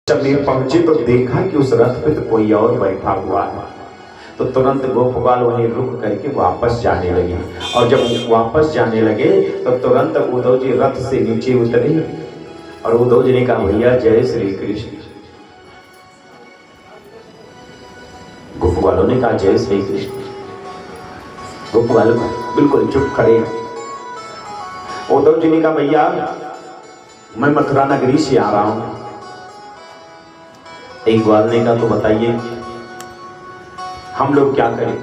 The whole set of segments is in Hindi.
समीप पहुंचे तो देखा कि उस रथ पे तो कोई और बैठा हुआ है। तो तुरंत गोपपाल वहीं रुक करके वापस जाने लगे और जब वापस जाने लगे तो तुरंत उद्धव जी रथ से नीचे उतरे और उद्धव जी ने कहा, भैया जय श्री कृष्ण। गोपपालों ने कहा जय श्री कृष्ण। गोपपाल बिल्कुल चुप खड़े। उद्धव जी ने कहा, भैया मैं मथुरा नगरी से आ रहा हूं। एक ग्वाल ने कहा, तो बताइए हम लोग क्या करें।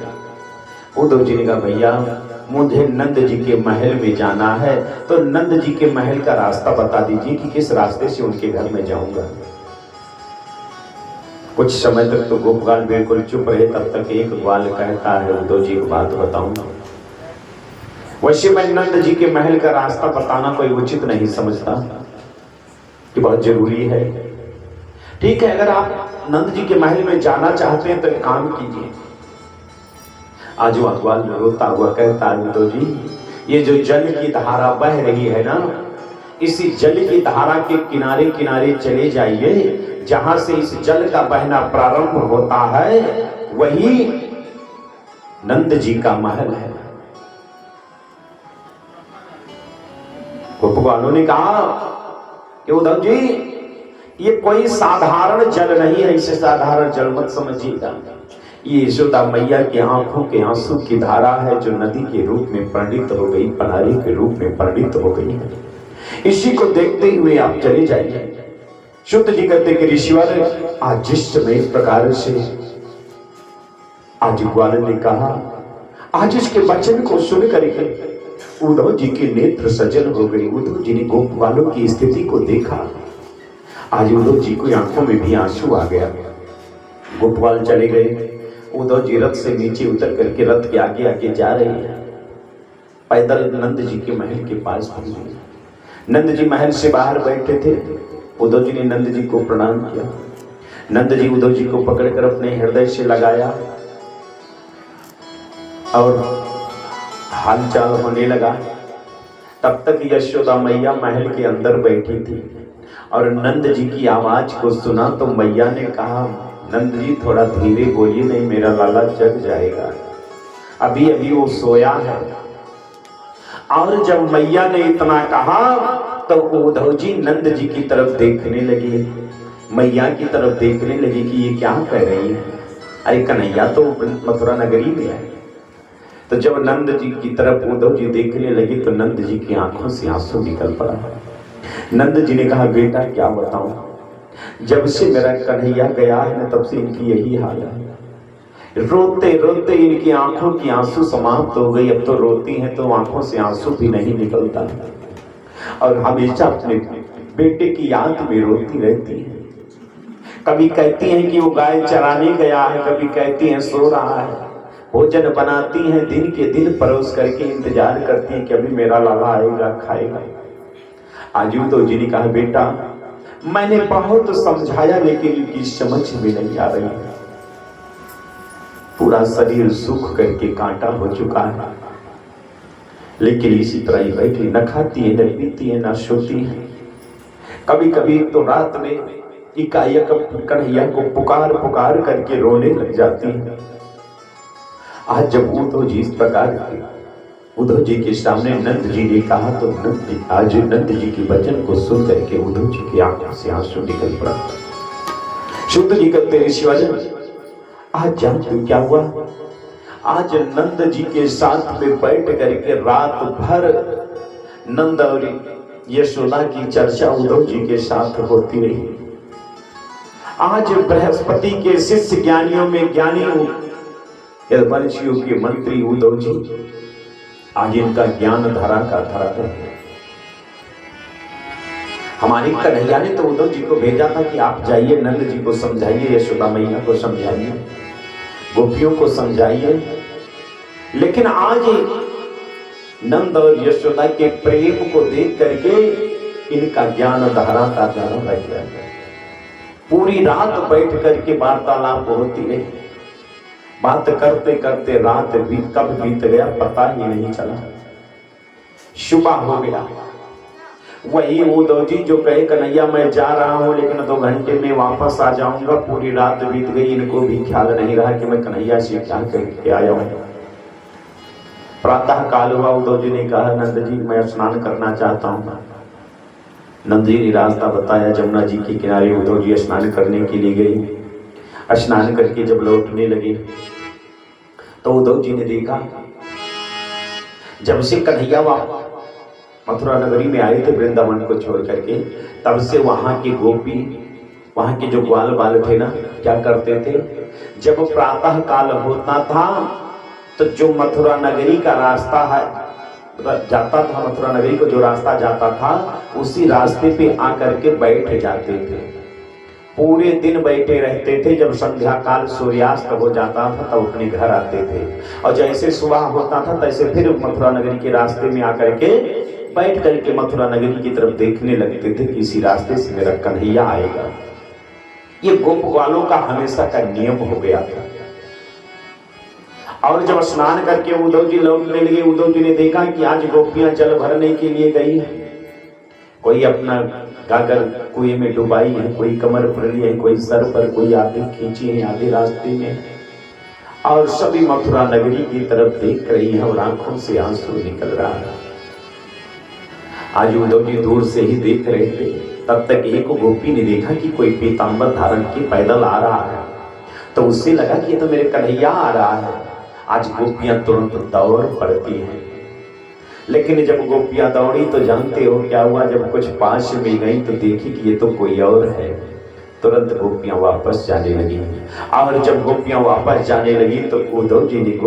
उद्धव जी ने कहा, भैया मुझे नंद जी के महल में जाना है, तो नंद जी के महल का रास्ता बता दीजिए कि किस रास्ते से उनके घर में जाऊंगा। कुछ समय तक तो गोपपाल बिल्कुल चुप रहे। तब तक एक ग्वाल कहता है, उद्धव जी को बात बताऊंगा। वैसे मैं नंद जी के महल का रास्ता बताना कोई उचित नहीं समझता कि बहुत जरूरी है। ठीक है, अगर आप नंद जी के महल में जाना चाहते हैं तो एक काम कीजिए। आज वो अखबार रोता हुआ कहता है, उद्धव जी ये जो जल की धारा बह रही है ना, इसी जल की धारा के किनारे किनारे चले जाइए। जहां से इस जल का बहना प्रारंभ होता है वही नंद जी का महल है। गोपपालों ने कहा कि उद्धव जी ये कोई साधारण जल नहीं है, इसे साधारण जल मत समझिएगा। ये यशोदा मैया की आंखों के आंसू की धारा है जो नदी के रूप में परिणित हो गई, पनारी के रूप में परिणित हो गई है। इसी को देखते हुए आप चले जाइए। शुद्ध जी कहते कि ऋषिवर आज जिस समय इस प्रकार से आज ग्वाल ने कहा, आज इसके वचन को सुन करके उद्धव जी के नेत्र सजल हो गई। उद्धव जी ने गोपपालों की स्थिति को देखा। आज उद्धव जी को आंखों में भी आंसू आ गया। गोपपाल चले गए। उद्धव जी रथ से नीचे उतर करके रथ के आगे आगे जा रहे हैं। पैदल नंद जी के महल के पास पहुंचे। नंद जी महल से बाहर बैठे थे। उद्धव जी ने नंद जी को प्रणाम किया। नंद जी उद्धव जी को पकड़कर अपने हृदय से लगाया और हालचाल होने लगा। तब तक यशोदा मैया महल के अंदर बैठी थी और नंद जी की आवाज को सुना तो मैया ने कहा, नंद जी थोड़ा धीरे बोलिए, नहीं मेरा लाला जग जाएगा, अभी अभी वो सोया है। और जब मैया ने इतना कहा तो उद्धव जी नंद जी की तरफ देखने लगे, मैया की तरफ देखने लगे कि ये क्या कह रही है। अरे कन्हैया तो मथुरा नगरी में है। तो जब नंद जी की तरफ उद्धव जी देखने लगे तो नंद जी की आंखों से आंसू निकल पड़ा। नंद जी ने कहा, बेटा क्या बताऊं, जब से मेरा कन्हैया गया है ना तब से इनकी यही हाल है। रोते रोते इनकी आंखों की आंसू समाप्त हो गई। अब तो रोती हैं तो आंखों से आंसू भी नहीं निकलता और हमेशा अपने बेटे की याद में रोती रहती है। कभी कहती हैं कि वो गाय चराने गया है, कभी कहती हैं सो रहा है। भोजन बनाती हैं दिन के दिन परोस करके, इंतजार करती हैं कि अभी मेरा लाला आएगा खाएगा। आज उद्धव जी ने कहा, बेटा मैंने बहुत समझाया लेकिन इनकी समझ में नहीं आ रही है। पूरा शरीर सूख करके कांटा हो चुका है, लेकिन इसी तरह ही बैठी, न खाती है, न पीती है, न सोती है। कभी कभी तो रात में एकाएक कन्हैया को पुकार पुकार करके रोने लग जाती है। आज जब उद्धव जी इस प्रकार के उद्धव जी के सामने नंद जी ने कहा तो आज नंद जी के वचन को सुन करके उद्धव जी की आंखों से आंसू निकल पड़ा। शुद्ध जी कहते ऋषिवर आज जानते क्या हुआ, आज नंद जी के साथ में बैठ करके रात भर नंद और यशोदा की चर्चा उद्धव जी के साथ होती रही। आज बृहस्पति के शिष्य ज्ञानियों में ज्ञानी वंशियों के मंत्री उद्धव जी, आज इनका ज्ञान धरा का धरा है। हमारे कन्हैया ने तो उद्धव जी को भेजा था कि आप जाइए नंद जी को समझाइए, यशोदा मैया को समझाइए, गोपियों को समझाइए। लेकिन आज नंद और यशोदा के प्रेम को देख करके इनका ज्ञान धारा का धारा रह गया। पूरी रात बैठ करके वार्तालाप होती रही। बात करते करते रात भी कब बीत गया पता ही नहीं चला। सुबह हो गया। वही उद्धव जी जो कहे कन्हैया मैं जा रहा हूँ लेकिन 2 घंटे में वापस आ जाऊंगा, पूरी रात बीत गई, इनको भी ख्याल नहीं रहा कि मैं कन्हैया से क्या करके आया हूँ। प्रातः काल हुआ, उद्धव जी ने कहा नंद जी मैं स्नान करना चाहता हूँ। नंद जी ने रास्ता बताया, जमुना जी के किनारे उद्धव जी स्नान करने के लिए गए। स्नान करके जब लौटने लगे तो उद्धव जी ने देखा जब से कन्हैया मथुरा नगरी में आए थे वृंदावन को छोड़ करके, तब से वहां के गोपी, वहां के जो ग्वाल बाल थे ना, क्या करते थे, जब प्रातः काल होता था तो जो मथुरा नगरी का रास्ता है जाता था, मथुरा नगरी को जो रास्ता जाता था उसी रास्ते पे आकर के बैठ जाते थे। पूरे दिन बैठे रहते थे। जब संध्या काल सूर्यास्त हो जाता था तब अपने घर आते थे, और जैसे सुबह होता था तैसे फिर मथुरा नगरी के रास्ते में आकर के बैठ करके मथुरा नगरी की तरफ देखने लगते थे कि इसी रास्ते से मेरा कन्हैया आएगा। ये गोप ग्वालों का हमेशा का नियम हो गया था। और जब स्नान करके उद्धव जी लौटने लगे, उद्धव जी ने देखा कि आज गोपियां जल भरने के लिए गई है। कोई अपना गागर कुएं में डुबाई है, कोई कमर पर ली है, कोई सर पर, कोई आगे खींची है आधे रास्ते में, और सभी मथुरा नगरी की तरफ देख रही है और आंखों से आंसू निकल रहा है। आज उद्धव जी दूर से ही देख रहे थे, तब तक एक गोपी ने देखा कि कोई पीतांबर धारण के पैदल आ रहा है, तो उससे लगा कि ये तो मेरे कन्हैया आ रहा है। आज गोपियां तुरंत दौड़ पड़ती हैं, लेकिन जब गोपियां दौड़ी तो जानते हो क्या हुआ, जब कुछ पास में गई तो देखी कि ये तो कोई और है। तुरंत गोपियां वापस जाने लगी, और जब गोपियां वापस जाने लगी तो उद्धव जी ने